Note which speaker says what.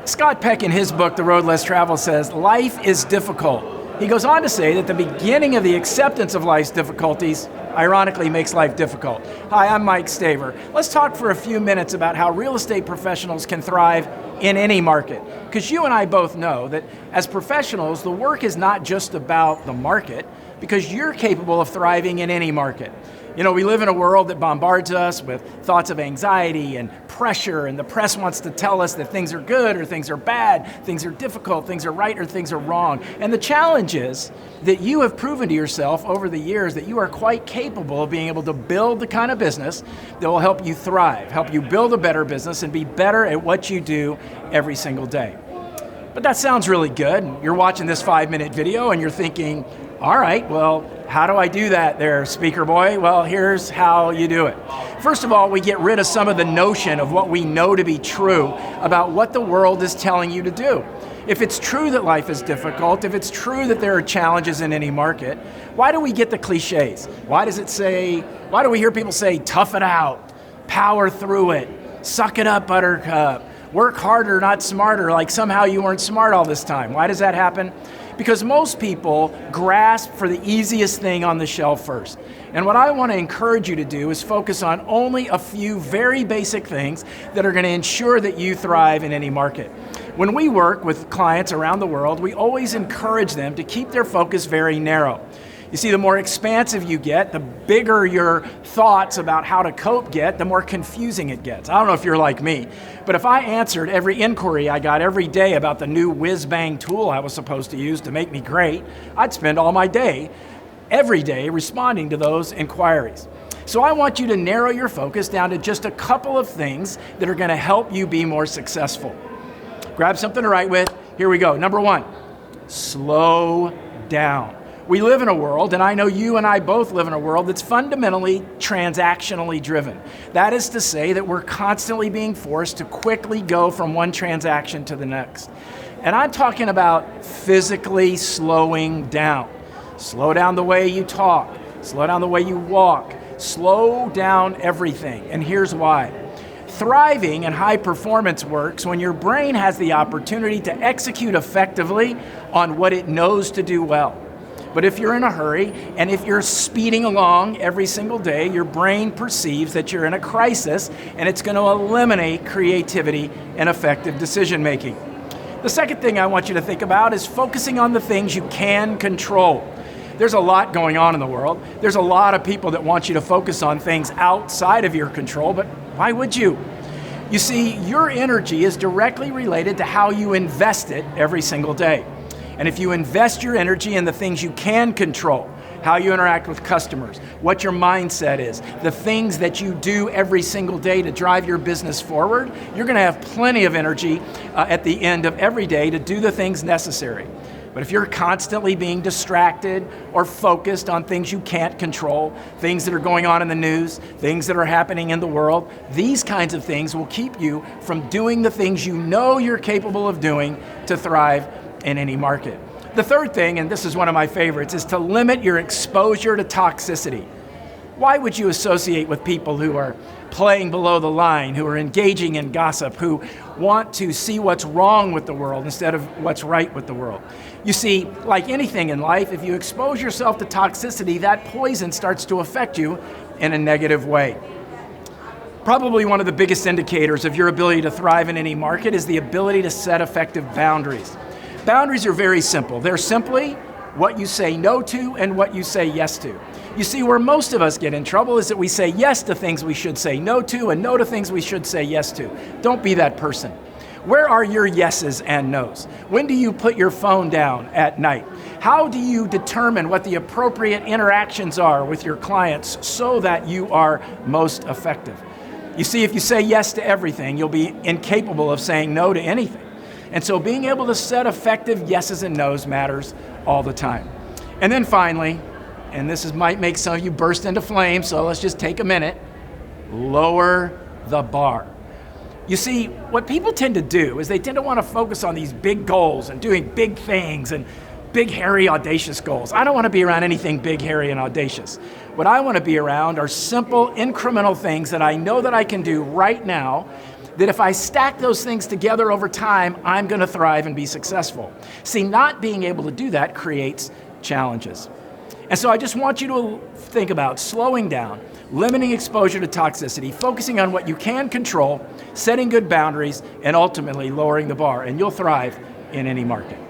Speaker 1: Scott Peck in his book, The Road Less Traveled, says, life is difficult. He goes on to say that the beginning of the acceptance of life's difficulties ironically makes life difficult. Hi, I'm Mike Staver. Let's talk for a few minutes about how real estate professionals can thrive in any market. Because you and I both know that as professionals, the work is not just about the market, because you're capable of thriving in any market. You know, we live in a world that bombards us with thoughts of anxiety and pressure, and the press wants to tell us that things are good or things are bad, things are difficult, things are right or things are wrong. And the challenge is that you have proven to yourself over the years that you are quite capable of being able to build the kind of business that will help you thrive, help you build a better business and be better at what you do every single day. But that sounds really good. You're watching this 5-minute video and you're thinking, all right, well, how do I do that there, speaker boy? Well, here's how you do it. First of all, we get rid of some of the notion of what we know to be true about what the world is telling you to do. If it's true that life is difficult, if it's true that there are challenges in any market, why do we get the cliches? Why do we hear people say, tough it out, power through it, suck it up, buttercup, work harder, not smarter, like somehow you weren't smart all this time? Why does that happen? Because most people grasp for the easiest thing on the shelf first. And what I want to encourage you to do is focus on only a few very basic things that are going to ensure that you thrive in any market. When we work with clients around the world, we always encourage them to keep their focus very narrow. You see, the more expansive you get, the bigger your thoughts about how to cope get, the more confusing it gets. I don't know if you're like me, but if I answered every inquiry I got every day about the new whiz-bang tool I was supposed to use to make me great, I'd spend all my day, every day, responding to those inquiries. So I want you to narrow your focus down to just a couple of things that are going to help you be more successful. Grab something to write with. Here we go. Number one, slow down. We live in a world, and I know you and I both live in a world that's fundamentally transactionally driven. That is to say that we're constantly being forced to quickly go from one transaction to the next. And I'm talking about physically slowing down. Slow down the way you talk, slow down the way you walk, slow down everything. And here's why. Thriving and high performance works when your brain has the opportunity to execute effectively on what it knows to do well. But if you're in a hurry, and if you're speeding along every single day, your brain perceives that you're in a crisis, and it's going to eliminate creativity and effective decision making. The second thing I want you to think about is focusing on the things you can control. There's a lot going on in the world. There's a lot of people that want you to focus on things outside of your control, but why would you? You see, your energy is directly related to how you invest it every single day. And if you invest your energy in the things you can control, how you interact with customers, what your mindset is, the things that you do every single day to drive your business forward, you're going to have plenty of energy at the end of every day to do the things necessary. But if you're constantly being distracted or focused on things you can't control, things that are going on in the news, things that are happening in the world, these kinds of things will keep you from doing the things you know you're capable of doing to thrive in any market. The third thing, and this is one of my favorites, is to limit your exposure to toxicity. Why would you associate with people who are playing below the line, who are engaging in gossip, who want to see what's wrong with the world instead of what's right with the world? You see, like anything in life, if you expose yourself to toxicity, that poison starts to affect you in a negative way. Probably one of the biggest indicators of your ability to thrive in any market is the ability to set effective boundaries. Boundaries are very simple. They're simply what you say no to and what you say yes to. You see, where most of us get in trouble is that we say yes to things we should say no to and no to things we should say yes to. Don't be that person. Where are your yeses and nos? When do you put your phone down at night? How do you determine what the appropriate interactions are with your clients so that you are most effective? You see, if you say yes to everything, you'll be incapable of saying no to anything. And so being able to set effective yeses and nos matters all the time. And then finally, and might make some of you burst into flames, so let's just take a minute, lower the bar. You see, what people tend to do is they tend to want to focus on these big goals and doing big things and big, hairy, audacious goals. I don't want to be around anything big, hairy, and audacious. What I want to be around are simple, incremental things that I know that I can do right now that if I stack those things together over time, I'm going to thrive and be successful. See, not being able to do that creates challenges. And so I just want you to think about slowing down, limiting exposure to toxicity, focusing on what you can control, setting good boundaries, and ultimately lowering the bar, and you'll thrive in any market.